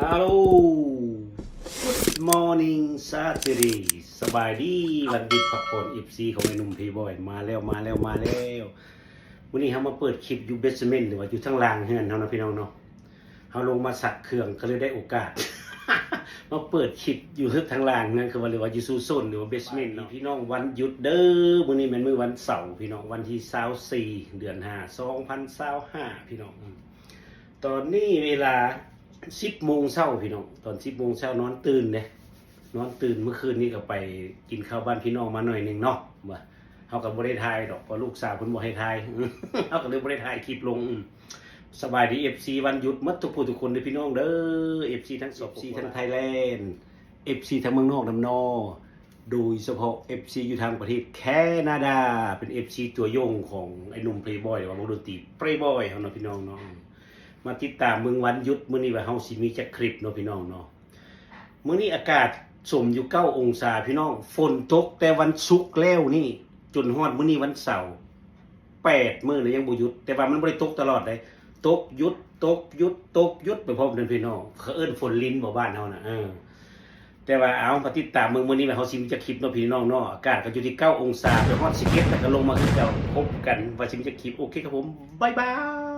ฮัลโหล Good morning Saturday สบายดีวันหยุดพักผ่อน FC ของไอ้หนุ่มเพย์บอยมาแล้ววันนี้เรามาเปิดคลิปอยู่เบสเมนต์หรือว่าอยู่ทั้งล่างเฮือนเฮานะพี่น้องเนาะเราลงมาสักเครื่องก็เลยได้โอกาส มาเปิดคลิปอยู่ทางล่างนั่นคือว่าเรียกว่าอยู่ซูโซนหรือว่าเบสเมนต์เนาะพี่น้องวันหยุดเด้อมื้อนี้เป็นมื้อวันเสาร์พี่น้องวันที่24เดือน5 2025พี่น้องตอนนี้เวลา10 โมงเช้าพี่น้องตอน10 โมงเช้านอนตื่นเด้นอนตื่นเมื่อคืนนี้ก็ไปกินข้าวบ้านพี่น้องมาหน่อยนึงเนาะว่าเฮาก็บ่ได้ถ่ายดอกเพราะลูกสาวเพิ่นบ่ให้ถ่าย เฮาก็เลยบ่ได้ถ่ายคลิปลงสบายดี FC วันหยุดหมดทุกผู้ทุกคนเด้อพี่น้องเด้อ FC ทั้งFC ทั้งไทยแลนด์ FC ทั้งเมืองนอกนำนอโดยเฉพาะ FC อยู่ทางประเทศแคนาดาเป็น FC ตัวยงของไอ้หนุ่มเพลย์บอยหรือว่าวงดนตรีเพลย์บอยเฮาเนาะพี่น้องเนาะมาติดตามเมืองวันหยุดมื้อนี้ว่าเฮาสิมีจักคลิปเนาะพี่น้องเนาะมื้อนี้อากาศสมอยู่9 องศาพี่น้องฝนตกแต่วันศุกร์แล้วนี่จนฮอดมื้อนี้วันเสาร์8มื้อแล้วยังบ่หยุดแต่ว่ามันบ่ได้ตกตลอดเลยตกหยุดตกหยุดตกหยุดไปพร้อมกันพี่น้องเขาเอิ้นฝนลิ้นบ่บ้านเฮาน่ะแต่ว่าเอามาติดตามเมืองมื้อนี้ว่าเฮาสิมีจักคลิปเนาะพี่น้องเนาะอากาศก็อยู่ที่9 องศาไปฮอด11แล้วก็ลงมาคือเก่าพบกันว่าสิมีจักคลิปโอเคครับผมบ๊ายบาย